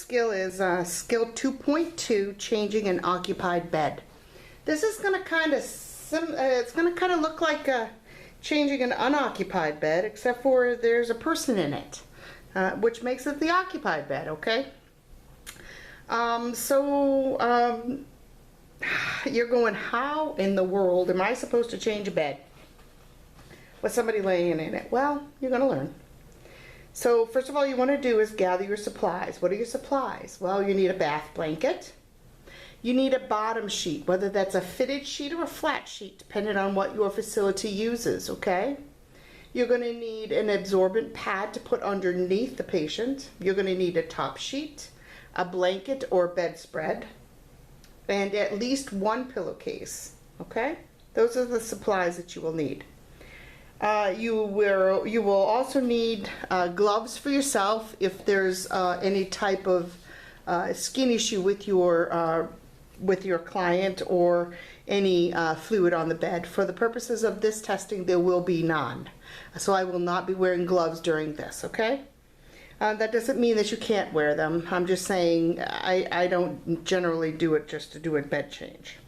skill is skill 2.2, changing an occupied bed. This is going to kind of it's going to kind of look like changing an unoccupied bed, except for there's a person in it, which makes it the occupied bed. Okay. You're going, how in the world am I supposed to change a bed with somebody laying in it? Well, you're going to learn. So first of all, you want to do is gather your supplies. What are your supplies? Well, you need a bath blanket. You need a bottom sheet, whether that's a fitted sheet or a flat sheet, depending on what your facility uses, okay? You're going to need an absorbent pad to put underneath the patient. You're going to need a top sheet, a blanket or bedspread, and at least one pillowcase, okay? Those are the supplies that you will need. You will also need gloves for yourself if there's any type of skin issue with your client, or any fluid on the bed. For the purposes of this testing, there will be none. So I will not be wearing gloves during this, okay? That doesn't mean that you can't wear them. I'm just saying I don't generally do it just to do a bed change.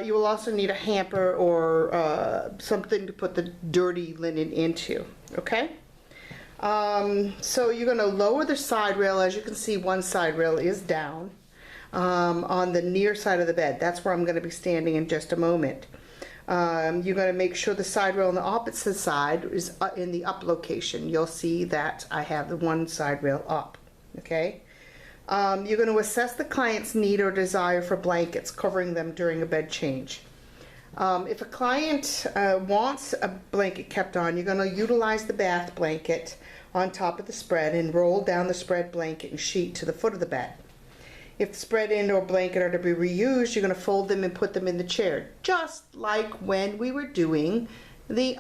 You will also need a hamper or something to put the dirty linen into, okay? So you're going to lower the side rail. As you can see, one side rail is down on the near side of the bed. That's where I'm going to be standing in just a moment. You're going to make sure the side rail on the opposite side is in the up location. You'll see that I have the one side rail up, okay? You're going to assess the client's need or desire for blankets, covering them during a bed change. If a client wants a blanket kept on, you're going to utilize the bath blanket on top of the spread and roll down the spread, blanket, and sheet to the foot of the bed. If the spread and or blanket are to be reused, you're going to fold them and put them in the chair, just like when we were doing the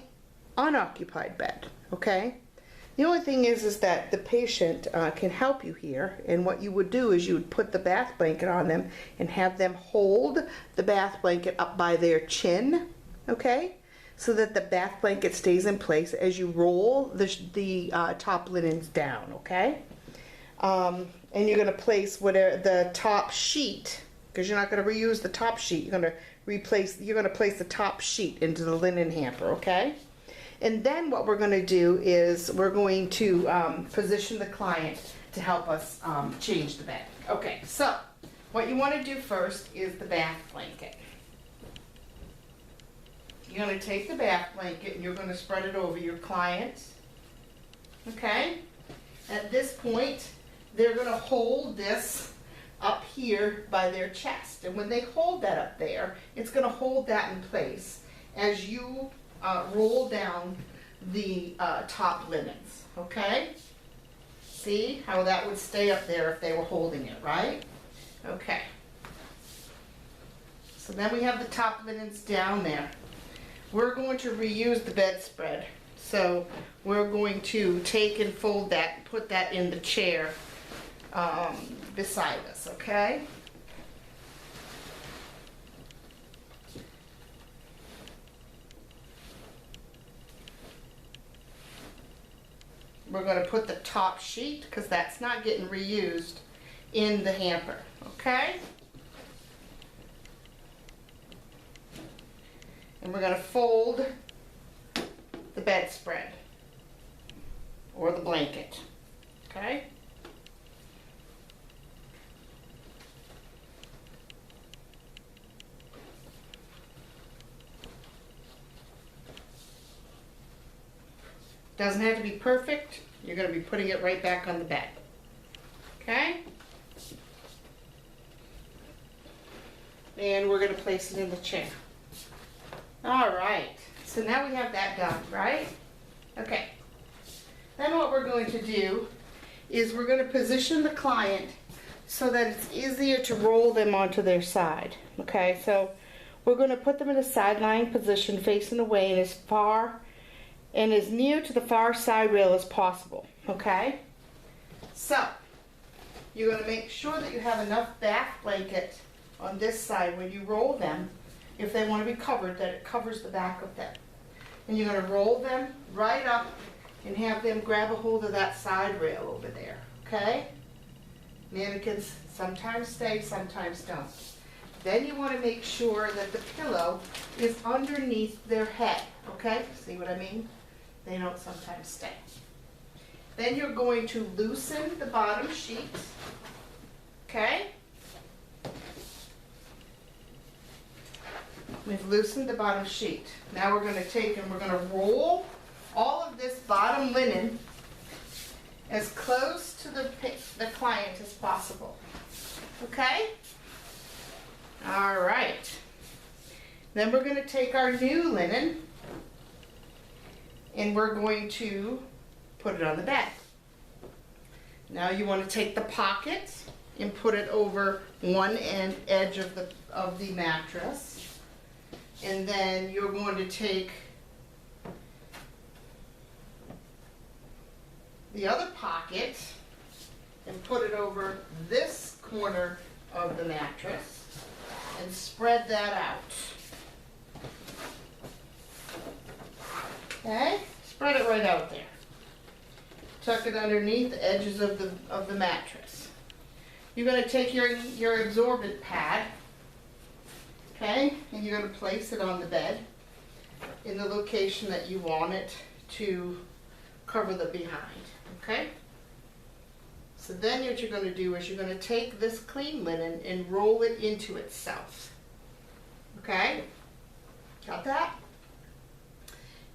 unoccupied bed, okay? The only thing is that the patient can help you here, and what you would do is you would put the bath blanket on them and have them hold the bath blanket up by their chin, okay? So that the bath blanket stays in place as you roll the top linens down, okay? And you're going to place whatever the top sheet, because you're not going to reuse the top sheet. You're going to place the top sheet into the linen hamper, okay? And then what we're going to do is we're going to position the client to help us change the bed. Okay, so what you want to do first is the bath blanket. You're going to take the bath blanket and you're going to spread it over your client. Okay? At this point, they're going to hold this up here by their chest. And when they hold that up there, it's going to hold that in place as you roll down the top linens, okay? See how that would stay up there if they were holding it, right? Okay. So then we have the top linens down there. We're going to reuse the bedspread. So we're going to take and fold that and put that in the chair beside us, okay? We're going to put the top sheet, because that's not getting reused, in the hamper, okay? And we're going to fold the bedspread or the blanket, okay? Doesn't have to be perfect. You're going to be putting it right back on the bed. Okay? And we're going to place it in the chair. All right. So now we have that done, right? Okay. Then what we're going to do is we're going to position the client so that it's easier to roll them onto their side. Okay? So we're going to put them in a side lying position, facing away and as far and as near to the far side rail as possible, okay? So, you're going to make sure that you have enough bath blanket on this side when you roll them, if they want to be covered, that it covers the back of them. And you're going to roll them right up and have them grab a hold of that side rail over there, okay? Mannequins sometimes stay, sometimes don't. Then you want to make sure that the pillow is underneath their head, okay? See what I mean? They don't sometimes stay. Then you're going to loosen the bottom sheet, okay? We've loosened the bottom sheet. Now we're going to take and we're going to roll all of this bottom linen as close to the client as possible. Okay? All right. Then we're going to take our new linen and we're going to put it on the bed. Now you want to take the pocket and put it over one edge of the mattress. And then you're going to take the other pocket and put it over this corner of the mattress and spread that out. Okay? Spread it right out there. Tuck it underneath the edges of the mattress. You're going to take your absorbent pad, okay, and you're going to place it on the bed in the location that you want it to cover the behind. Okay? So then what you're going to do is you're going to take this clean linen and roll it into itself. Okay? Got that?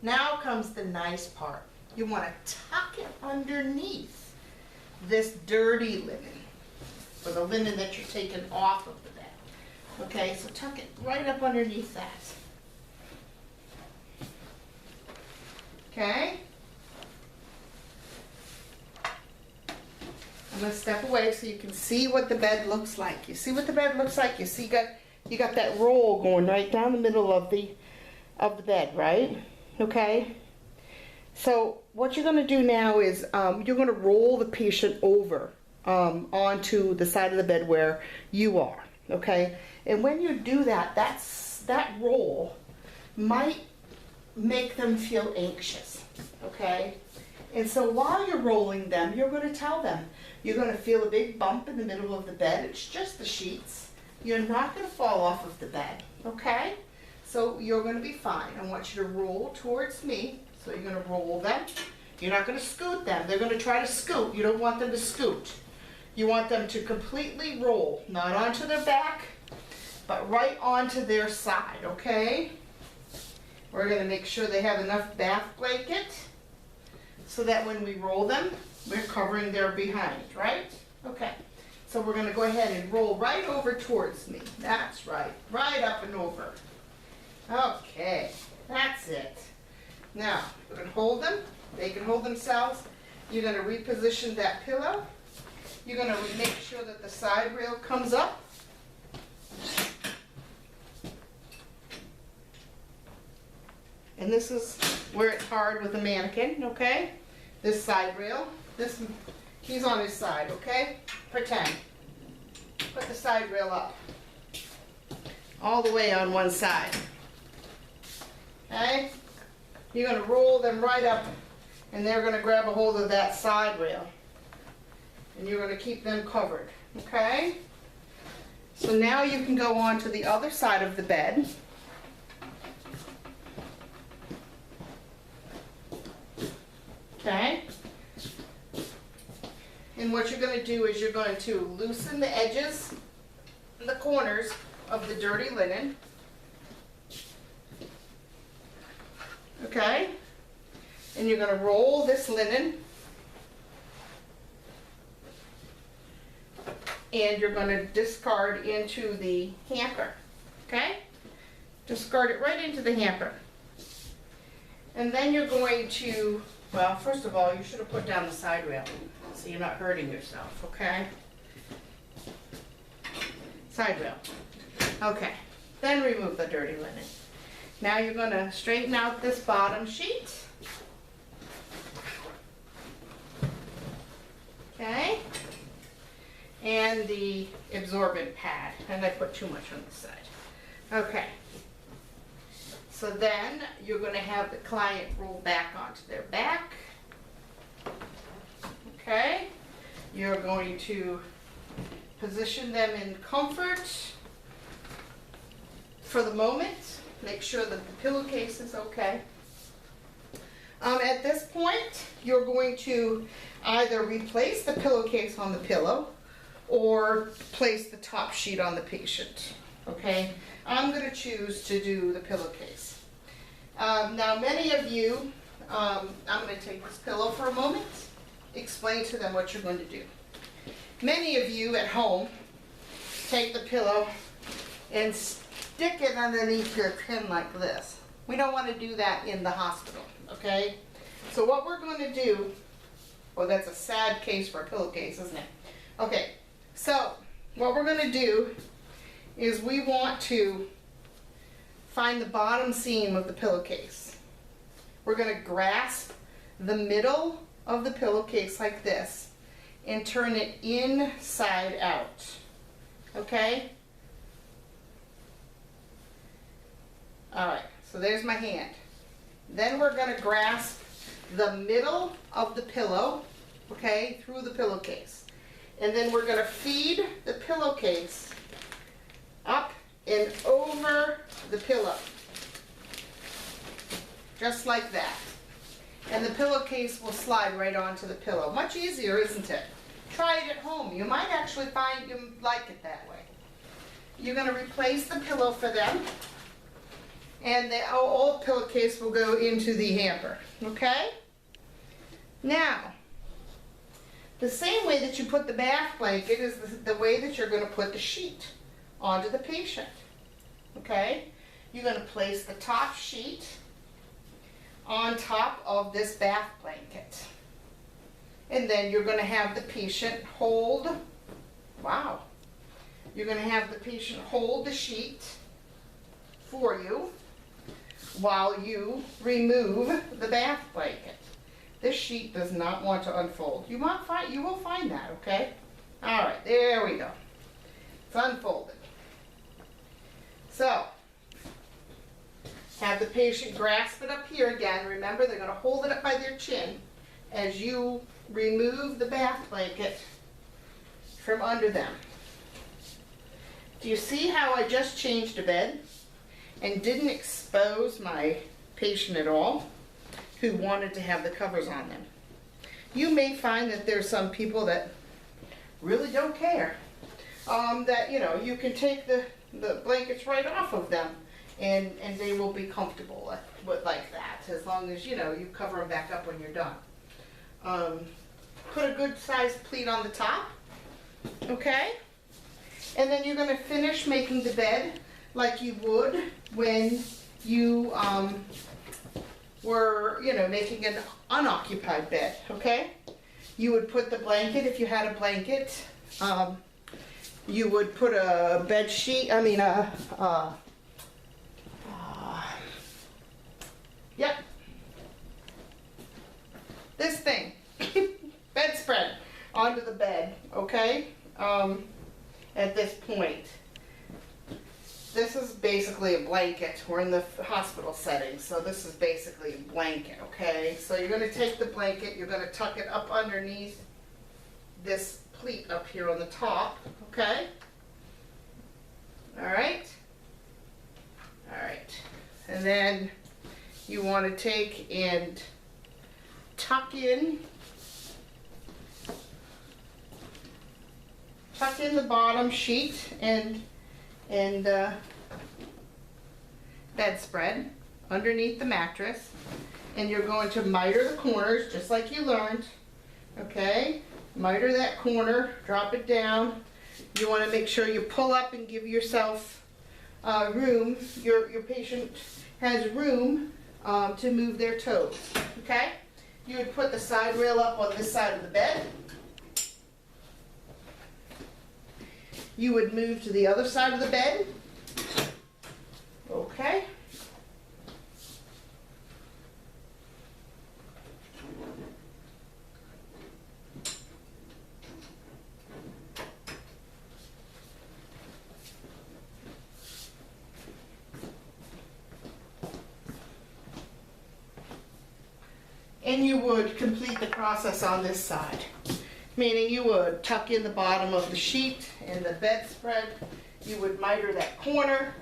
Now comes the nice part. You want to tuck it underneath this dirty linen, or the linen that you're taking off of the bed. Okay, so tuck it right up underneath that. Okay? I'm going to step away so you can see what the bed looks like. You see what the bed looks like? You see you got that roll going right down the middle of the bed, right? Okay? So what you're going to do now is you're going to roll the patient over onto the side of the bed where you are, okay? And when you do that, that roll might make them feel anxious, okay? And so while you're rolling them, you're going to tell them, you're going to feel a big bump in the middle of the bed. It's just the sheets. You're not going to fall off of the bed, okay? So you're going to be fine. I want you to roll towards me. So you're going to roll them. You're not going to scoot them. They're going to try to scoot. You don't want them to scoot. You want them to completely roll, not onto their back, but right onto their side, okay? We're going to make sure they have enough bath blanket so that when we roll them, we're covering their behind, right? Okay. So we're going to go ahead and roll right over towards me. That's right. Right up and over. Okay. That's it. Now, we're going to hold them. They can hold themselves. You're going to reposition that pillow. You're going to make sure that the side rail comes up. And this is where it's hard with a mannequin, okay? This side rail. He's on his side, okay? Pretend. Put the side rail up. All the way on one side. Okay? You're going to roll them right up, and they're going to grab a hold of that side rail. And you're going to keep them covered, okay? So now you can go on to the other side of the bed. Okay? And what you're going to do is you're going to loosen the edges and the corners of the dirty linen. Okay? And you're going to roll this linen. And you're going to discard into the hamper. Okay? Discard it right into the hamper. And then you're going to, well, first of all, you should have put down the side rail so you're not hurting yourself, okay? Side rail. Okay. Then remove the dirty linen. Now you're going to straighten out this bottom sheet. Okay? And the absorbent pad. And I put too much on the side. Okay. So then you're going to have the client roll back onto their back. Okay? You're going to Position them in comfort for the moment. Make sure that the pillowcase is okay. At this point, you're going to either replace the pillowcase on the pillow or place the top sheet on the patient, okay? I'm going to choose to do the pillowcase. Now, many of you, I'm going to take this pillow for a moment, explain to them what you're going to do. Many of you at home take the pillow and stick it underneath your chin like this. We don't want to do that in the hospital, okay? So what we're going to do, well, that's a sad case for a pillowcase, isn't it? Okay, so what we're going to do is we want to find the bottom seam of the pillowcase. We're going to grasp the middle of the pillowcase like this and turn it inside out, okay? All right, so there's my hand. Then we're going to grasp the middle of the pillow, okay, through the pillowcase. And then we're going to feed the pillowcase up and over the pillow, just like that. And the pillowcase will slide right onto the pillow. Much easier, isn't it? Try it at home. You might actually find you like it that way. You're going to replace the pillow for them, and the old pillowcase will go into the hamper, okay? Now, the same way that you put the bath blanket is the way that you're going to put the sheet onto the patient, okay? You're going to place the top sheet on top of this bath blanket. And then you're going to have the patient hold, wow, you're going to have the patient hold the sheet for you while you remove the bath blanket. This sheet does not want to unfold. You will find that, okay? All right, there we go. It's unfolded. So, have the patient grasp it up here again. Remember, they're going to hold it up by their chin as you remove the bath blanket from under them. Do you see how I just changed a bed and didn't expose my patient at all who wanted to have the covers on them? You may find that there's some people that really don't care. That, you know, you can take the blankets right off of them and they will be comfortable like that, as long as, you know, you cover them back up when you're done. Put a good sized pleat on the top, okay? And then you're going to finish making the bed like you would when you were, you know, making an unoccupied bed, okay? You would put the blanket, if you had a blanket, you would put a bed sheet, yep, this thing, bedspread onto the bed, okay? At this point, this is basically a blanket. We're in the hospital setting, so this is basically a blanket, okay? So you're going to take the blanket, you're going to tuck it up underneath this pleat up here on the top, okay? All right? All right. And then you want to take and tuck in the bottom sheet and bedspread underneath the mattress, and you're going to miter the corners just like you learned, okay? Miter that corner, drop it down. You want to make sure you pull up and give yourself room. Your patient has room to move their toes, okay? You would put the side rail up on this side of the bed. You would move to the other side of the bed, okay? And you would complete the process on this side. meaning you would tuck in the bottom of the sheet and the bedspread. You would miter that corner.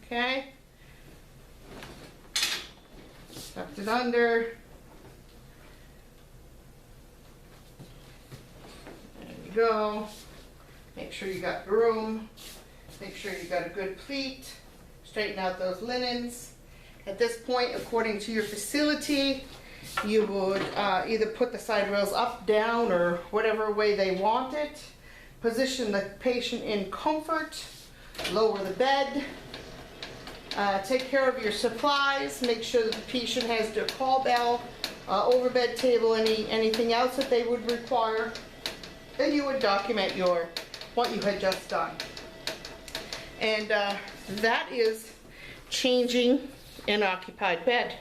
Okay. Tucked it under. There you go. Make sure you got room. Make sure you got a good pleat. Straighten out those linens. At this point, according to your facility, you would either put the side rails up, down, or whatever way they want it. Position the patient in comfort. Lower the bed. Take care of your supplies. Make sure that the patient has their call bell, overbed table, anything else that they would require. Then you would document what you had just done. And that is changing an occupied bed.